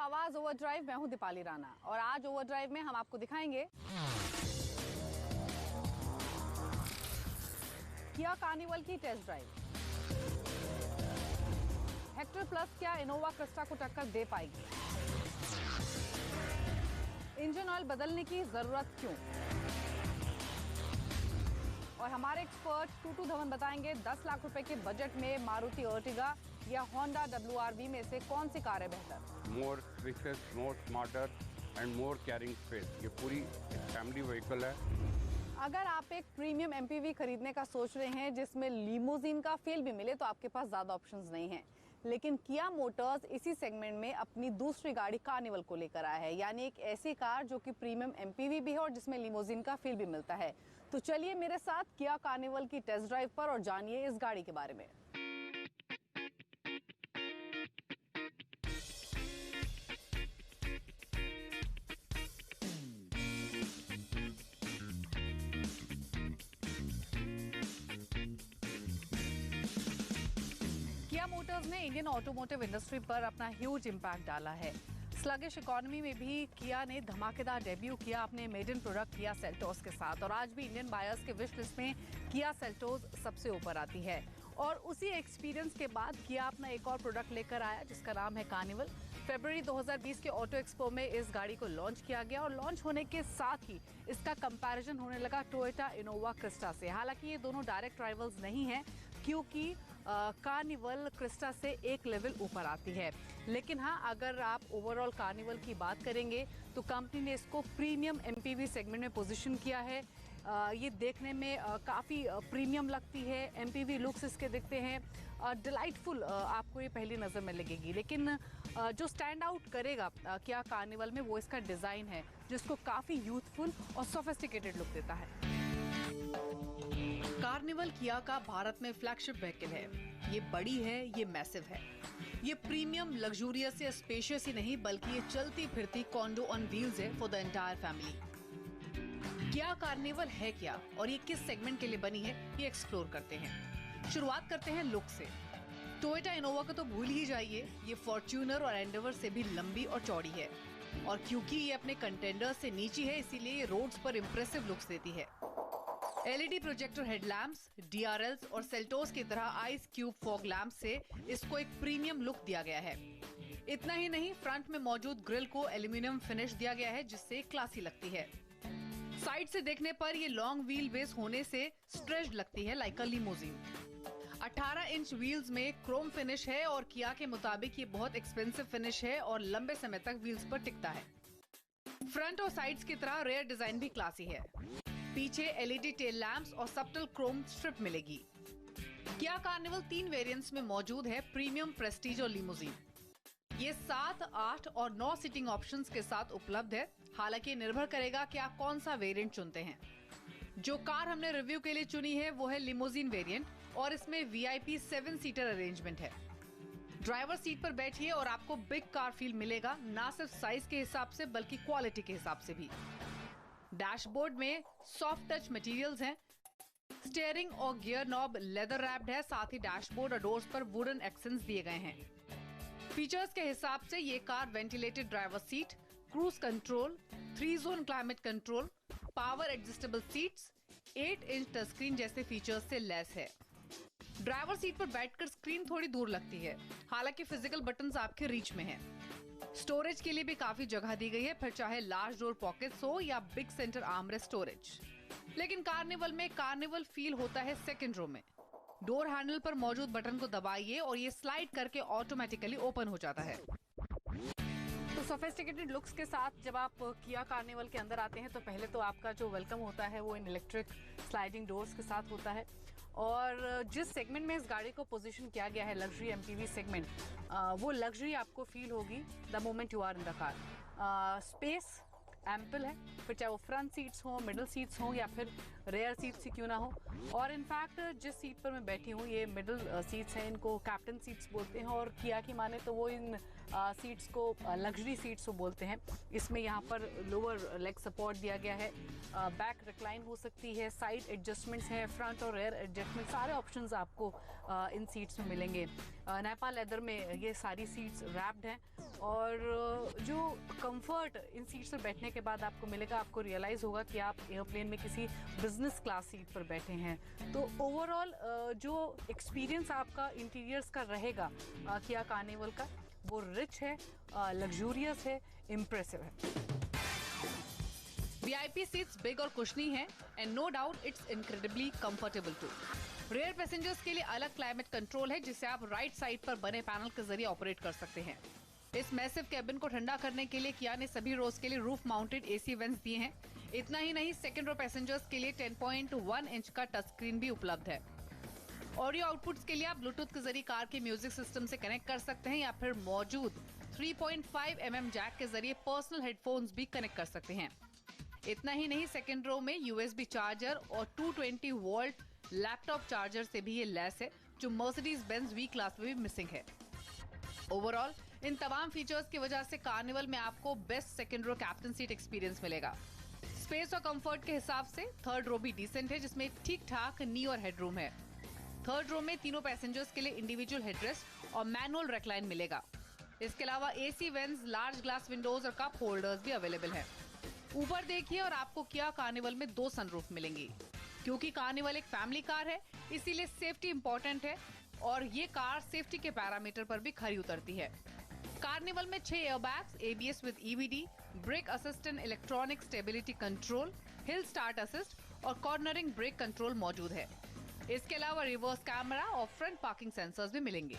आवाज ओवरड्राइव। मैं हूं दीपाली राणा और आज ओवरड्राइव में हम आपको दिखाएंगे किया कार्निवल की टेस्ट ड्राइव। हेक्टर प्लस क्या इनोवा क्रिस्टा को टक्कर दे पाएगी? इंजन ऑयल बदलने की जरूरत क्यों? और हमारे एक्सपर्ट टूटू धवन बताएंगे 10 लाख रुपए के बजट में मारुति अर्टिगा या होंडा WRV में से कौन सी कार है बेहतर? More spacious, more smarter and more caring space. ये पूरी फैमिली व्हीकल है। अगर आप एक प्रीमियम MPV खरीदने का सोच रहे हैं जिसमें लीमोजीन का फील भी मिले तो आपके पास ज्यादा ऑप्शंस नहीं हैं। लेकिन किया मोटर्स इसी सेगमेंट में अपनी दूसरी गाड़ी कार्निवल को लेकर आया है, यानी एक ऐसी कार जो कि प्रीमियम MPV भी है और जिसमें लीमोजीन का फील भी मिलता है। तो चलिए मेरे साथ किया कार्निवल की टेस्ट ड्राइव पर और जानिए इस गाड़ी के बारे में। किया मोटर्स ने इंडियन ऑटोमोटिव इंडस्ट्री पर अपना ह्यूज इंपैक्ट डाला है। स्लगिश इकोनॉमी में भी किया ने धमाकेदार डेब्यू किया अपने मेडन प्रोडक्ट किया सेल्टोस के साथ और आज भी इंडियन बायर्स के विश लिस्ट में किया सेल्टोस सबसे ऊपर आती है। और उसी एक्सपीरियंस के बाद किया अपना एक और प्रोडक्ट लेकर आया जिसका नाम है कार्निवल। फरवरी 2020 के ऑटो एक्सपो में इस गाड़ी को लॉन्च किया गया और लॉन्च होने के साथ ही इसका कंपैरिजन होने लगा टोयोटा इनोवा क्रिस्टा से। हालांकि ये दोनों डायरेक्ट राइवल्स नहीं हैं क्योंकि कार्निवल क्रिस्टा से एक लेवल ऊपर आती है। लेकिन हाँ, अगर आप ओवरऑल कार्निवल की बात करेंगे तो कंपनी ने इसको प्रीमियम MPV सेगमेंट में पोजीशन किया है। ये देखने में काफ़ी प्रीमियम लगती है। MPV लुक्स इसके दिखते हैं डिलाइटफुल, आपको ये पहली नज़र में लगेगी। लेकिन जो स्टैंड आउट करेगा किया कार्निवल में वो इसका डिज़ाइन है जिसको काफ़ी यूथफुल और सोफिस्टिकेटेड लुक देता है। कार्निवल किया का भारत में फ्लैगशिप व्हीकल है। ये बड़ी है, ये मैसिव है। ये प्रीमियम लग्जूरियस या स्पेशियस ही नहीं बल्कि ये चलती फिरती कॉन्डो ऑन व्हील्स है for the entire family. Kia Carnival है क्या और ये किस सेगमेंट के लिए बनी है, ये एक्सप्लोर करते हैं। शुरुआत करते हैं लुक से। टोयोटा इनोवा को तो भूल ही जाइए, ये फॉर्च्यूनर और एंडेवर से भी लंबी और चौड़ी है। और क्योंकि ये अपने कंटेंडर से नीची है इसीलिए ये रोड्स पर इंप्रेसिव लुक्स देती है। LED प्रोजेक्टर हेडलैम्प्स, DRLs और सेल्टोस की तरह आइस क्यूब फॉग लैम्प से इसको एक प्रीमियम लुक दिया गया है। इतना ही नहीं, फ्रंट में मौजूद ग्रिल को एल्यूमिनियम फिनिश दिया गया है जिससे क्लासी लगती है। साइड से देखने पर ये लॉन्ग व्हील बेस होने से स्ट्रेच्ड लगती है लाइक अ लिमोजीन। 18 इंच व्हील्स में क्रोम फिनिश है और किया के मुताबिक ये बहुत एक्सपेंसिव फिनिश है और लंबे समय तक व्हील्स पर टिकता है। फ्रंट और साइड्स की तरह रेयर डिजाइन भी क्लासी है। पीछे LED टेल लैंप्स और सब्टल क्रोम स्ट्रिप मिलेगी। किया कार्निवल 3 वेरिएंट्स में मौजूद है, प्रीमियम, प्रेस्टीज और लिमोजीन। ये 7, 8 और 9 सीटिंग ऑप्शंस के साथ उपलब्ध है। हालांकि निर्भर करेगा कि आप कौन सा वेरिएंट चुनते हैं। जो कार हमने रिव्यू के लिए चुनी है वो है लिमोजीन वेरिएंट और इसमें VIP 7 सीटर अरेंजमेंट है। ड्राइवर सीट पर बैठिए और आपको बिग कार फील मिलेगा, ना सिर्फ साइज के हिसाब से बल्कि क्वालिटी के हिसाब से भी। डैशबोर्ड में सॉफ्ट टच मटेरियल्स हैं। स्टीयरिंग और गियर नॉब लेदर रैप्ड है, साथ ही डैशबोर्ड और डोर्स पर वुडन एक्सेंट्स दिए गए हैं। फीचर्स के हिसाब से ये car ventilated driver seat, cruise control, 3 zone climate control, power adjustable seats, 8 inch touch screen जैसे फीचर्स से लैस है। ड्राइवर सीट पर बैठकर स्क्रीन थोड़ी दूर लगती है, हालांकि फिजिकल बटन्स आपके रीच में हैं। स्टोरेज के लिए भी काफी जगह दी गई है, फिर चाहे लार्ज डोर पॉकेट्स हो या बिग सेंटर आर्मरेस्ट स्टोरेज। लेकिन कार्निवल में कार्निवल फील होता है सेकंड रो में। डोर हैंडल पर मौजूद बटन को दबाइए और ये स्लाइड करके ऑटोमेटिकली ओपन हो जाता है। तो सोफिस्टिकेटेड लुक्स के साथ जब आप किया कार्निवल के अंदर आते हैं तो पहले तो आपका जो वेलकम होता है वो इन इलेक्ट्रिक स्लाइडिंग डोर्स के साथ होता है। और जिस सेगमेंट में इस गाड़ी को पोजीशन किया गया है, लग्जरी MPV सेगमेंट, वो लग्जरी आपको फील होगी the moment you are in the car. Space ample है, फिर चाहे वो फ्रंट सीट्स हो, मिडल सीट्स हो या फिर रेयर सीट्स ही क्यों ना हो। और इनफैक्ट जिस सीट पर मैं बैठी हूँ ये मिडल सीट्स हैं, इनको कैप्टन सीट्स बोलते हैं और किया की माने तो वो इन सीट्स को लग्जरी सीट्स बोलते हैं। इसमें यहाँ पर लोअर लेग सपोर्ट दिया गया है, बैक रिक्लाइन हो सकती है, साइड एडजस्टमेंट्स हैं, फ्रंट और रेयर एडजस्टमेंट, सारे ऑप्शंस आपको इन सीट्स में मिलेंगे। नायपा लेदर में ये सारी सीट्स रैप्ड हैं और जो कंफर्ट इन सीट्स पर बैठने के बाद आपको मिलेगा, आपको रियलाइज़ होगा कि आप एयरप्लेन में किसी बिजनेस क्लास सीट पर बैठे हैं। तो ओवरऑल जो एक्सपीरियंस आपका इंटीरियर्स का रहेगा किया कार्निवल का, वो रिच है, लग्जूरियस है, इम्प्रेसिव है। VIP सीट्स बिग और कुशनी हैं and no doubt it's incredibly comfortable too. Rear passengers के लिए अलग क्लाइमेट कंट्रोल है जिसे आप राइट साइड पर बने पैनल के जरिए ऑपरेट कर सकते हैं। इस मैसिव कैबिन को ठंडा करने के लिए किया ने सभी रोज के लिए रूफ माउंटेड AC वेंट्स दिए हैं। इतना ही नहीं, सेकंड रो पैसेंजर्स के लिए 10.1 इंच का टच स्क्रीन भी उपलब्ध है। ऑडियो आउटपुट्स के लिए आप ब्लूटूथ के जरिए कार के म्यूजिक सिस्टम से कनेक्ट कर सकते हैं या फिर मौजूद 3.5 mm जैक के जरिए पर्सनल हेडफोन्स भी कनेक्ट कर सकते हैं। इतना ही नहीं, सेकंड रो में USB चार्जर और 220 वोल्ट लैपटॉप चार्जर से भी ये लैस है, जो मर्सिडीज बेंज V क्लास में भी मिसिंग है। ओवरऑल इन तमाम फीचर्स की वजह से कार्निवल में आपको best second row captain seat experience मिलेगा। स्पेस और कंफर्ट के हिसाब से थर्ड रो भी डिसेंट है, जिसमें ठीक ठाक नी और हेडरूम है। थर्ड रो में तीनों पैसेंजर्स के लिए इंडिविजुअल हेडरेस्ट और मैनुअल रेक्लाइन मिलेगा। इसके अलावा AC vents, large glass Windows और कप होल्डर्स भी अवेलेबल है। ऊपर देखिए और आपको किया कार्निवल में 2 सनरूफ मिलेंगी। क्योंकि कार्निवल एक फैमिली कार है, इसीलिए सेफ्टी इंपॉर्टेंट है और ये कार सेफ्टी के पैरामीटर पर भी खरी उतरती है। कार्निवल में 6 airbags, ABS with EBD, brake assistant, electronic stability control, hill start assist और कॉर्नरिंग ब्रेक कंट्रोल मौजूद है। इसके अलावा रिवर्स कैमरा और फ्रंट पार्किंग सेंसर्स भी मिलेंगे।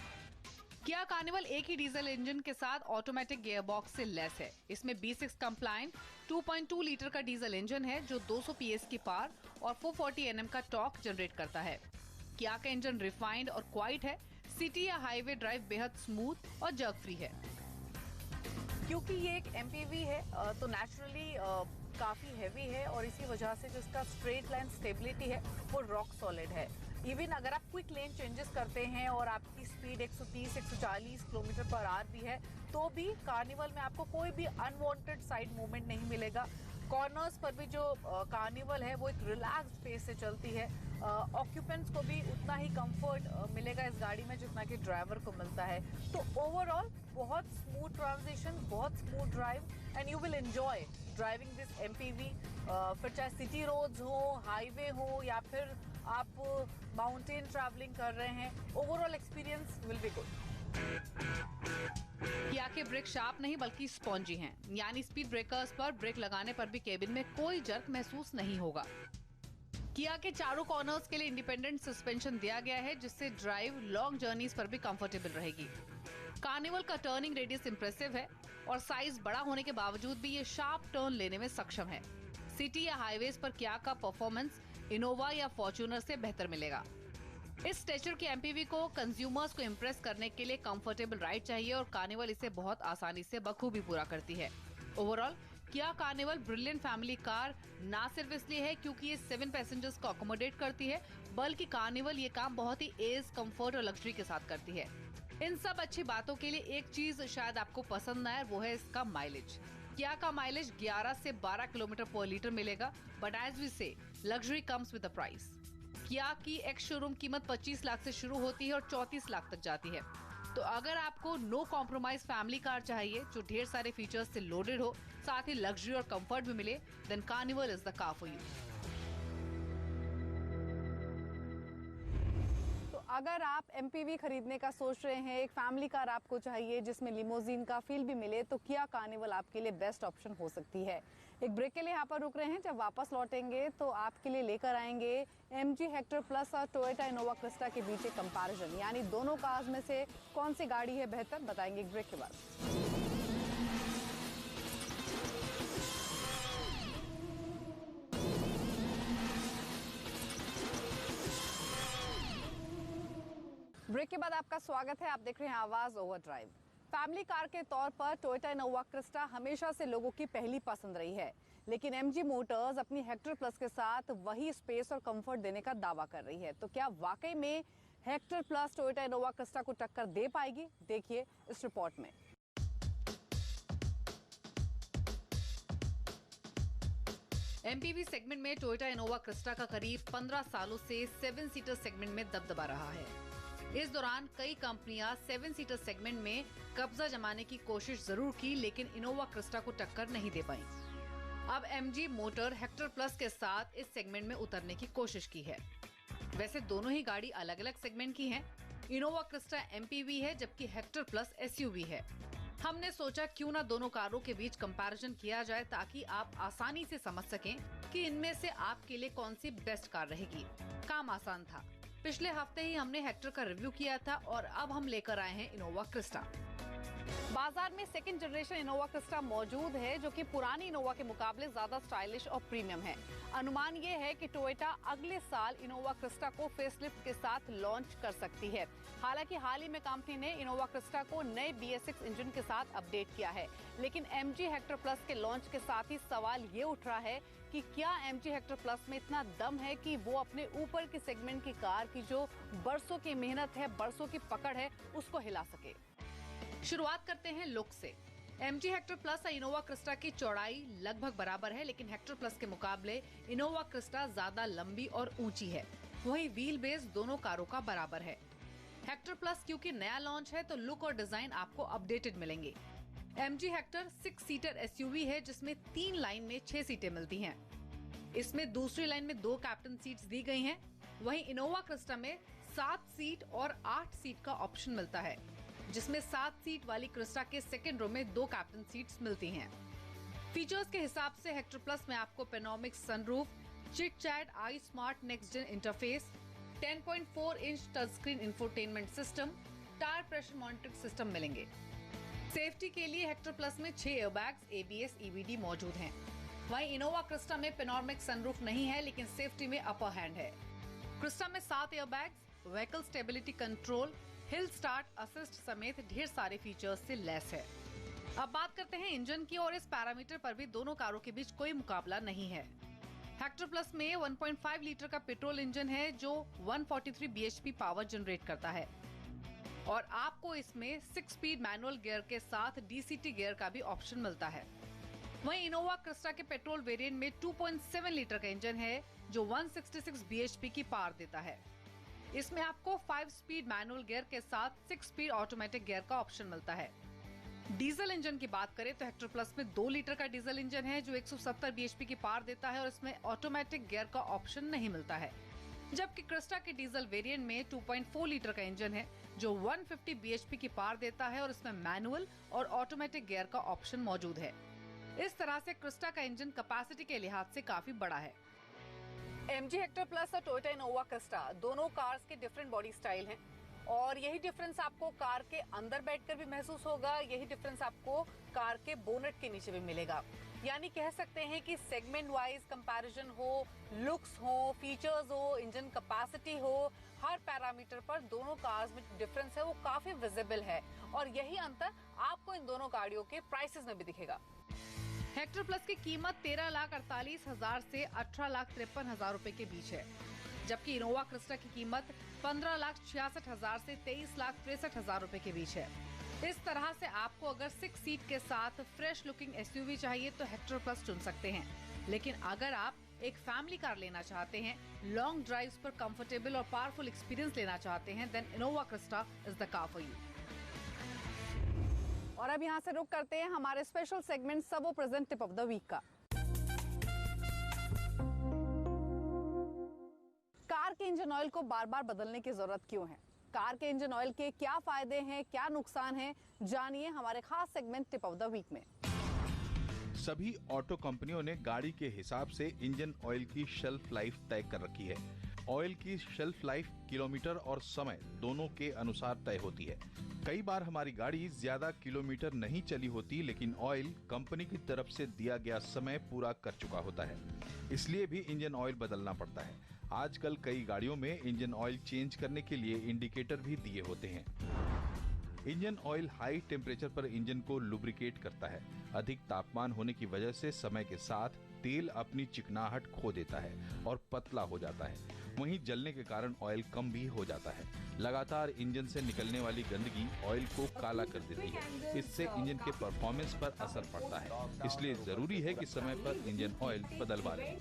किया कार्निवल एक ही डीजल इंजन के साथ ऑटोमेटिक गियरबॉक्स से लैस है। इसमें B6 कंप्लायंट 2.2 लीटर का डीजल इंजन है जो 200 PS की पावर और 440 Nm का टॉर्क जनरेट करता है। किया का इंजन रिफाइंड और क्वाइट है। सिटी या हाईवे ड्राइव बेहद स्मूथ और जर्क फ्री है। क्योंकि ये एक MPV है तो नेचुरली काफी हैवी है और इसी वजह से जो इसका स्ट्रेट लाइन स्टेबिलिटी है वो रॉक सॉलिड है। इवन अगर आप क्विक लेन चेंजेस करते हैं और आपकी स्पीड 130-140 किलोमीटर पर आवर भी है, तो भी कार्निवल में आपको कोई भी अनवांटेड साइड मूवमेंट नहीं मिलेगा। कॉर्नर्स पर भी जो कार्निवल है वो एक रिलैक्स्ड पेस से चलती है। ऑक्यूपेंट्स को भी उतना ही कंफर्ट मिलेगा इस गाड़ी में जितना कि ड्राइवर को मिलता है। तो ओवरऑल बहुत स्मूथ ट्रांजिशन, बहुत smooth drive and you will enjoy driving this MPV। फिर चाहे सिटी रोड्स हो, हाईवे हो या फिर आप माउंटेन ट्रैवलिंग कर रहे हैं, overall experience will be good. किया के ब्रेक शार्प नहीं बल्कि स्पॉन्जी हैं, यानी स्पीड ब्रेकर्स पर ब्रेक लगाने पर भी केबिन में कोई जर्क महसूस नहीं होगा। किया के चारों कॉर्नर्स के लिए इंडिपेंडेंट सस्पेंशन दिया गया है जिससे ड्राइव लॉन्ग जर्नीज पर भी कंफर्टेबल रहेगी। कार्निवल का टर्निंग रेडियस इंप्रेसिव है और साइज बड़ा होने के बावजूद भी ये शार्प टर्न लेने में सक्षम है। सिटी या हाईवेज पर किया का परफॉर्मेंस इनोवा या फॉर्च्यूनर से बेहतर मिलेगा। इस स्टेचर की MPV को कंज्यूमर्स को इम्प्रेस करने के लिए कंफर्टेबल राइड चाहिए और कार्निवल इसे बहुत आसानी से बखूबी पूरा करती है। Overall Kia Carnival brilliant family car ना सिर्फ इसलिए है क्योंकि ये 7 पैसेंजर्स को अकोमोडेट करती है, बल्कि कार्निवल ये काम बहुत ही एज, कंफर्ट और लग्जरी के साथ करती है। इन सब अच्छी बातों के लिए एक चीज शायद आपको पसंद ना आए, वो है इसका माइलेज। किया का माइलेज 11 से 12 किलोमीटर पर लीटर मिलेगा, बट एज वी से luxury comes with the price. किया की एक्स शोरूम कीमत 25 लाख से शुरू होती है और 34 लाख तक जाती है। तो अगर आपको नो कॉम्प्रोमाइज फैमिली कार चाहिए जो ढेर सारे फीचर्स से लोडेड हो, साथ ही लग्जरी और कंफर्ट भी मिले, then Carnival is the car for you. अगर आप MPV खरीदने का सोच रहे हैं, एक फैमिली कार आपको चाहिए जिसमें लिमोजीन का फील भी मिले, तो किया कार्निवल आपके लिए बेस्ट ऑप्शन हो सकती है। एक ब्रेक के लिए यहाँ पर रुक रहे हैं, जब वापस लौटेंगे तो आपके लिए लेकर आएंगे MG हेक्टर प्लस और टोयोटा इनोवा क्रिस्टा के बीच एक कंपैरिजन, यानी दोनों कार्स में से कौन सी गाड़ी है बेहतर, बताएंगे एक ब्रेक के बाद। ब्रेक के बाद आपका स्वागत है। आप देख रहे हैं आवाज ओवरड्राइव। फैमिली कार के तौर पर टोयोटा इनोवा क्रिस्टा हमेशा से लोगों की पहली पसंद रही है, लेकिन MG मोटर्स अपनी हेक्टर प्लस के साथ वही स्पेस और कंफर्ट देने का दावा कर रही है। तो क्या वाकई में Hector plus Toyota Innova Crysta को टक्कर दे पाएगी? देखिए इस रिपोर्ट में। MPV सेगमेंट में टोयोटा इनोवा क्रिस्टा का करीब 15 सालों से 7 सीटर सेगमेंट में दबदबा रहा है। इस दौरान कई कंपनियां 7 सीटर सेगमेंट में कब्जा जमाने की कोशिश जरूर की, लेकिन इनोवा क्रिस्टा को टक्कर नहीं दे पाई। अब MG मोटर हेक्टर प्लस के साथ इस सेगमेंट में उतरने की कोशिश की है। वैसे दोनों ही गाड़ी अलग अलग सेगमेंट की हैं। इनोवा क्रिस्टा MPV है, जबकि हेक्टर प्लस SUV है। हमने सोचा क्यों ना दोनों कारों के बीच कंपैरिजन किया जाए, ताकि आप आसानी से समझ सकें कि इनमें से आपके लिए कौन सी बेस्ट कार रहेगी। काम आसान था। पिछले हफ्ते ही हमने हेक्टर का रिव्यू किया था और अब हम लेकर आए हैं इनोवा क्रिस्टा। बाजार में सेकंड जनरेशन इनोवा क्रिस्टा मौजूद है, जो कि पुरानी इनोवा के मुकाबले ज्यादा स्टाइलिश और प्रीमियम है। अनुमान ये है कि टोयोटा अगले साल इनोवा क्रिस्टा को फेसलिफ्ट के साथ लॉन्च कर सकती है। हालांकि हाल ही में कंपनी ने इनोवा क्रिस्टा को नए BS6 इंजन के साथ अपडेट किया है, लेकिन MG हेक्टर प्लस के लॉन्च के साथ ही सवाल ये उठ रहा है कि क्या MG हेक्टर प्लस में इतना दम है कि वो अपने ऊपर के सेगमेंट की कार की जो बरसों की मेहनत है, बरसों की पकड़ है, उसको हिला सके। शुरुआत करते हैं लुक से। MG हेक्टर प्लस और इनोवा क्रिस्टा की चौड़ाई लगभग बराबर है, लेकिन हेक्टर प्लस के मुकाबले इनोवा क्रिस्टा ज्यादा लंबी और ऊंची है। वहीं व्हील बेस दोनों कारों का बराबर है। हेक्टर प्लस क्योंकि नया लॉन्च है, तो लुक और डिजाइन आपको अपडेटेड मिलेंगे। MG हेक्टर 6 सीटर SUV है, जिसमें 3 लाइन में 6 सीटें मिलती हैं। इसमें दूसरी लाइन में 2 कैप्टन सीट्स दी गई हैं। वहीं इनोवा क्रिस्टा में 7 सीट और 8 सीट का ऑप्शन मिलता है, जिसमें 7 सीट वाली क्रिस्टा के सेकंड रो में 2 कैप्टन सीट्स मिलती हैं। फीचर्स के हिसाब से हेक्टर प्लस में आपको panoramic sunroof, chit chat I smart next gen interface, 10.4 inch touch screen infotainment system, tyre pressure monitoring system मिलेंगे। सेफ्टी के लिए हेक्टर प्लस में 6 एयरबैग्स ABS EBD मौजूद हैं। वहीं इनोवा क्रिस्टा में पेनोरमिक सनरूफ नहीं है, लेकिन सेफ्टी में अपर हैंड है। क्रिस्टा में 7 airbags, vehicle stability control, hill start assist समेत ढेर सारे फीचर्स से लैस है। अब बात करते हैं इंजन की, और इस पैरामीटर पर भी दोनों कारों के बीच कोई मुकाबला नहीं है। हेक्टर प्लस में 1.5 लीटर का पेट्रोल इंजन है, जो 143 bhp पावर जनरेट करता है, और आपको इसमें 6 स्पीड मैनुअल गियर के साथ DCT गियर का भी ऑप्शन मिलता है। वहीं इनोवा क्रिस्टा के पेट्रोल वेरिएंट में 2.7 लीटर का इंजन है, जो 166 bhp की पावर देता है। इसमें आपको 5 स्पीड मैनुअल गियर के साथ 6 स्पीड ऑटोमेटिक गियर का ऑप्शन मिलता है। डीजल इंजन की बात करें तो हेक्टर प्लस में 2 लीटर का डीजल इंजन है, जो 170 bhp की पावर देता है, और इसमें ऑटोमेटिक गियर का ऑप्शन नहीं मिलता है। जबकि क्रिस्टा के डीजल वेरिएंट में 2.4 लीटर का इंजन है, जो 150 bhp की पावर देता है, और इसमें मैनुअल और ऑटोमेटिक गियर का ऑप्शन मौजूद है। इस तरह से क्रिस्टा का इंजन कैपेसिटी के लिहाज से काफी बड़ा है। MG हेक्टर प्लस और टोयोटा इनोवा क्रिस्टा दोनों कार्स के डिफरेंट बॉडी स्टाइल हैं, और यही डिफरेंस आपको कार के अंदर बैठकर भी महसूस होगा, यही डिफरेंस आपको कार के बोनेट के नीचे भी मिलेगा। यानी कह सकते हैं कि सेगमेंट वाइज कंपैरिजन हो, लुक्स हो, फीचर्स हो, इंजन कैपेसिटी हो, हर पैरामीटर पर दोनों कार्स में डिफरेंस है वो काफी विजिबल है, और यही अंतर आपको इन दोनों गाड़ियों के प्राइसेस में भी दिखेगा। हेक्टर प्लस की कीमत 13,48,000 से 18,53,000 रुपए के बीच है, जबकि इनोवा क्रिस्टा की कीमत 15,66,000 से 23,63,000 रुपए के बीच है। इस तरह से आपको अगर 6 सीट के साथ फ्रेश लुकिंग SUV चाहिए तो हेक्टर प्लस चुन सकते हैं, लेकिन अगर आप एक फैमिली कार लेना चाहते हैं, लॉन्ग ड्राइव्स पर कंफर्टेबल और पावरफुल एक्सपीरियंस लेना चाहते हैं, then Innova Crysta is the car for you. और अब यहाँ से रुक करते हैं हमारे स्पेशल सेगमेंट सबो present tip of the week का। कार के इंजन ऑयल को बार बार बदलने की जरूरत क्यों है? कार के इंजन ऑयल के क्या फायदे हैं, क्या नुकसान हैं, जानिए हमारे खास segment tip of the week में। सभी ऑटो कंपनियों ने गाड़ी के हिसाब से इंजन ऑयल की शेल्फ लाइफ तय कर रखी है। ऑयल की शेल्फ लाइफ किलोमीटर और समय दोनों के अनुसार तय होती है। कई बार हमारी गाड़ी ज्यादा किलोमीटर नहीं चली होती, लेकिन ऑयल कंपनी की तरफ से दिया गया समय पूरा कर चुका होता है, इसलिए भी इंजन ऑयल बदलना पड़ता है। आजकल कई गाड़ियों में इंजन ऑयल चेंज करने के लिए इंडिकेटर भी दिए होते हैं। इंजन ऑयल हाई टेम्परेचर पर इंजन को लुब्रिकेट करता है। अधिक तापमान होने की वजह से समय के साथ तेल अपनी चिकनाहट खो देता है और पतला हो जाता है। वहीं जलने के कारण ऑयल कम भी हो जाता है। लगातार इंजन से निकलने वाली गंदगी ऑयल को काला कर देती है। इससे इंजन के परफॉर्मेंस पर असर पड़ता है। इसलिए जरूरी है कि समय पर इंजन ऑयल बदलवा लें।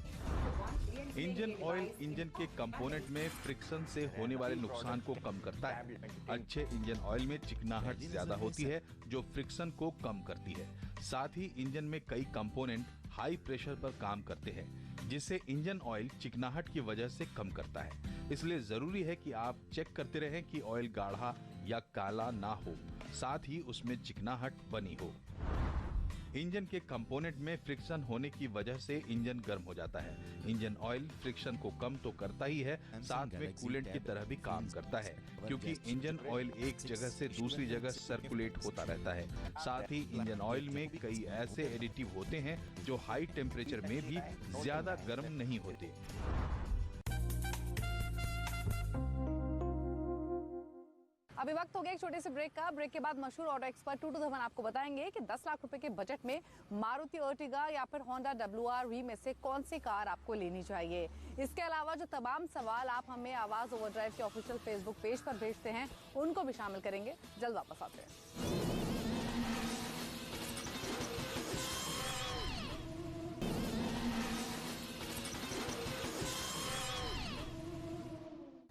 इंजन ऑयल इंजन के कंपोनेंट में फ्रिक्शन से होने वाले नुकसान को कम करता है। अच्छे इंजन ऑयल में चिकनाहट ज्यादा होती है, जो फ्रिक्शन को कम करती है। साथ ही इंजन में कई कंपोनेंट हाई प्रेशर पर काम करते हैं, जिसे इंजन ऑयल चिकनाहट की वजह से कम करता है। इसलिए जरूरी है कि आप चेक करते रहें कि ऑयल गाढ़ा या काला ना हो, साथ ही उसमें चिकनाहट बनी हो। इंजन के कंपोनेंट में फ्रिक्शन होने की वजह से इंजन गर्म हो जाता है। इंजन ऑयल फ्रिक्शन को कम तो करता ही है, साथ में कूलेंट की तरह भी काम करता है, क्योंकि इंजन ऑयल एक जगह से दूसरी जगह सर्कुलेट होता रहता है। साथ ही इंजन ऑयल में कई ऐसे एडिटिव होते हैं जो हाई टेम्परेचर में भी ज्यादा गर्म नहीं होते। अभी वक्त हो गया एक छोटे से ब्रेक का। ब्रेक के बाद मशहूर ऑटो एक्सपर्ट टूटू धवन आपको बताएंगे कि 10 लाख रुपए के बजट में मारुति अर्टिगा या फिर होंडा WRV में से कौन सी कार आपको लेनी चाहिए। इसके अलावा जो तमाम सवाल आप हमें आवाज ओवरड्राइव के ऑफिशियल फेसबुक पेज पर भेजते हैं, उनको भी शामिल करेंगे। जल्द वापस आते हैं।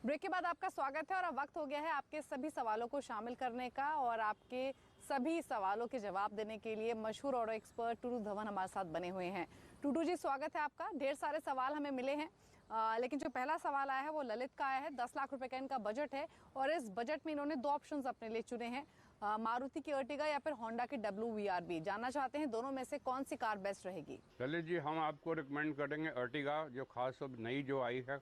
ब्रेक के बाद आपका स्वागत है और अब वक्त हो गया है आपके सभी सवालों को शामिल करने का और आपके सभी सवालों के जवाब देने के लिए मशहूर ऑटो एक्सपर्ट टूटू धवन हमारे साथ बने हुए हैं। टूटू जी, स्वागत है आपका। ढेर सारे सवाल हमें मिले हैं, लेकिन जो पहला सवाल आया है वो ललित का आया है। 10 लाख रुपए का इनका बजट है और इस बजट में इन्होंने 2 ऑप्शंस अपने लिए चुने हैं, मारुति की अर्टिगा या फिर होंडा की WRV। जानना चाहते हैं दोनों में से कौन सी कार बेस्ट रहेगी। ललित जी, हम आपको रिकमेंड करेंगे अर्टिगा, जो खास अब नई जो आई है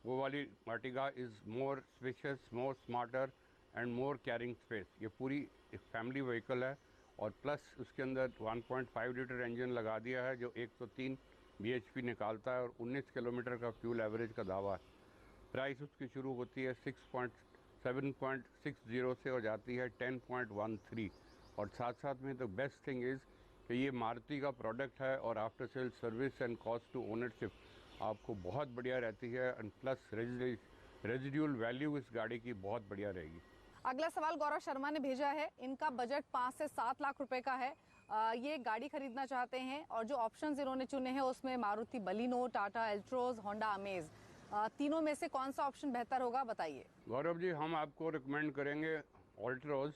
वो वाली Ertiga is more spacious, more smarter and more caring space. ये पूरी एक फैमिली व्हीकल है और प्लस उसके अंदर 1.5 लीटर इंजन लगा दिया है जो 103 bhp निकालता है और 19 किलोमीटर का फ्यूल एवरेज का दावा है। प्राइस उसकी शुरू होती है 7.60 से हो जाती है 10.13। और साथ साथ में तो बेस्ट थिंग इज़ कि ये मारुति का प्रोडक्ट है और after sale service and cost to ownership आपको बहुत बढ़िया रहती है एंड प्लस रेजिड्यूल वैल्यू इस गाड़ी की बहुत बढ़िया रहेगी। अगला सवाल गौरव शर्मा ने भेजा है। इनका बजट 5 से 7 लाख रुपए का है। ये गाड़ी खरीदना चाहते हैं और जो ऑप्शंस इन्होंने चुने हैं उसमें Maruti Baleno, Tata Altroz, Honda amaze, तीनों में से कौन सा ऑप्शन बेहतर होगा, बताइए। गौरव जी, हम आपको रिकमेंड करेंगे ऑल्ट्रोज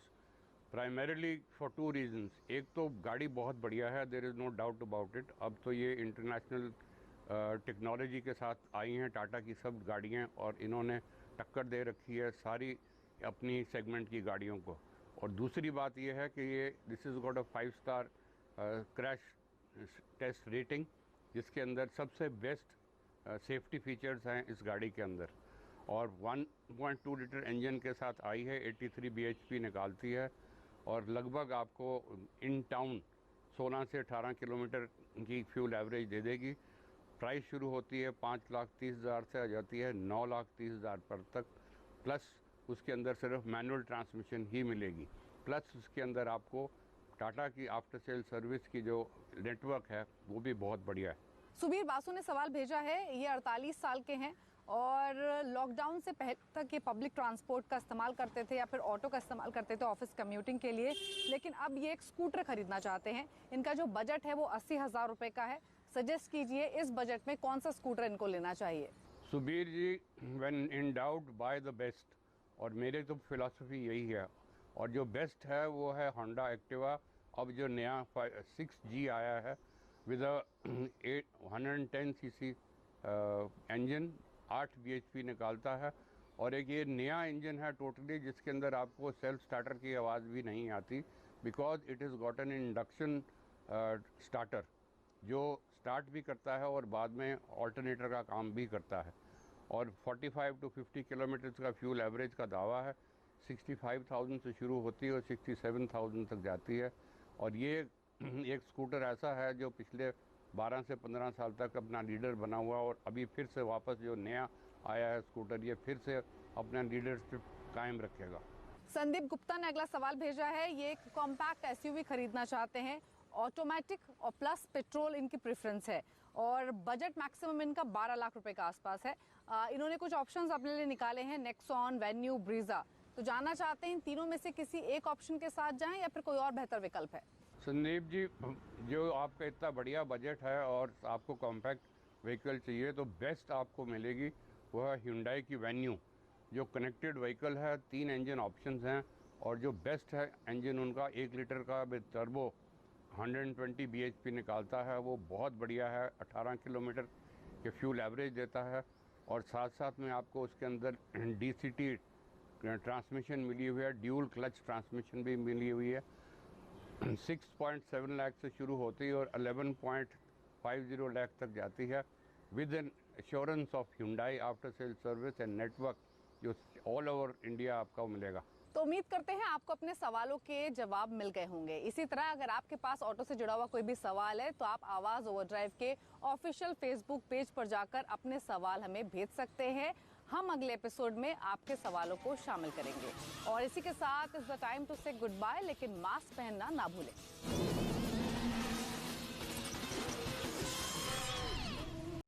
प्राइमरीली फॉर 2 रीजंस। एक तो गाड़ी बहुत बढ़िया है, there is no doubt about it. अब तो ये इंटरनेशनल टेक्नोलॉजी के साथ आई हैं टाटा की सब गाड़ियाँ और इन्होंने टक्कर दे रखी है सारी अपनी सेगमेंट की गाड़ियों को। और दूसरी बात यह है कि ये this is got a 5 star crash test rating, जिसके अंदर सबसे बेस्ट सेफ्टी फीचर्स हैं इस गाड़ी के अंदर। और 1.2 लीटर इंजन के साथ आई है, 83 bhp निकालती है और लगभग आपको इन टाउन 16 से 18 किलोमीटर की फ्यूल एवरेज दे देगी। प्राइस शुरू होती है 5,30,000 से आ जाती है 9,30,000 पर तक। प्लस उसके अंदर सिर्फ मैनुअल ट्रांसमिशन ही मिलेगी। प्लस उसके अंदर आपको टाटा की आफ्टर सेल सर्विस की जो नेटवर्क है वो भी बहुत बढ़िया है। सुबीर बासु ने सवाल भेजा है। ये 48 साल के हैं और लॉकडाउन से पहले तक ये पब्लिक ट्रांसपोर्ट का इस्तेमाल करते थे या फिर ऑटो का इस्तेमाल करते थे ऑफिस कम्यूटिंग के लिए, लेकिन अब ये एक स्कूटर खरीदना चाहते हैं। इनका जो बजट है वो 80,000 रुपए का है। सजेस्ट कीजिए इस बजट में कौन सा स्कूटर इनको लेना चाहिए। Subir ji, when in doubt buy the best, और मेरे तो फिलॉसफी यही है। और जो बेस्ट है वो है होंडा एक्टिवा। अब जो नया 6G आया है विद 110 cc इंजन, 8 bhp निकालता है और एक ये नया इंजन है टोटली, जिसके अंदर आपको सेल्फ स्टार्टर की आवाज़ भी नहीं आती, because it is got an induction starter जो स्टार्ट भी करता है और बाद में ऑल्टरनेटर का काम भी करता है। और 45 to 50 किलोमीटर का फ्यूल एवरेज का दावा है। 65,000 से शुरू होती है और 67,000 तक जाती है। और ये एक स्कूटर ऐसा है जो पिछले 12 से 15 साल तक अपना लीडर बना हुआ और अभी फिर से वापस जो नया आया है स्कूटर, ये फिर से अपना लीडरशिप कायम रखेगा। संदीप गुप्ता ने अगला सवाल भेजा है। ये एक कॉम्पैक्ट SUV खरीदना चाहते हैं, ऑटोमेटिक और प्लस पेट्रोल इनकी प्रेफरेंस है और बजट मैक्सिमम इनका 12 लाख रुपए के आसपास है। इन्होंने कुछ ऑप्शंस अपने लिए निकाले हैं, नेक्सॉन, वेन्यू, ब्रीजा। तो जानना चाहते हैं इन तीनों में से किसी एक ऑप्शन के साथ जाएं या फिर कोई और बेहतर विकल्प है। संदीप जी, जो आपका इतना बढ़िया बजट है और आपको कॉम्पैक्ट व्हीकल चाहिए तो बेस्ट आपको मिलेगी वह है Hyundai की वेन्यू, जो कनेक्टेड व्हीकल है। 3 इंजन ऑप्शंस हैं और जो बेस्ट है इंजन उनका 1 लीटर का विद टर्बो 120 bhp निकालता है, वो बहुत बढ़िया है। 18 किलोमीटर के फ्यूल एवरेज देता है और साथ साथ में आपको उसके अंदर DCT ट्रांसमिशन मिली हुई है, ड्यूल क्लच ट्रांसमिशन भी मिली हुई है। 6.7 लाख से शुरू होती है और 11.50 लाख तक जाती है with N assurance of Hyundai after sale service and network, जो ऑल ओवर इंडिया आपको मिलेगा। तो उम्मीद करते हैं आपको अपने सवालों के जवाब मिल गए होंगे। इसी तरह अगर आपके पास ऑटो से जुड़ा हुआ कोई भी सवाल है तो आप आवाज ओवरड्राइव के ऑफिशियल फेसबुक पेज पर जाकर अपने सवाल हमें भेज सकते हैं। हम अगले एपिसोड में आपके सवालों को शामिल करेंगे। और इसी के साथ इज द टाइम टू से गुड बाय, लेकिन मास्क पहनना ना भूलें।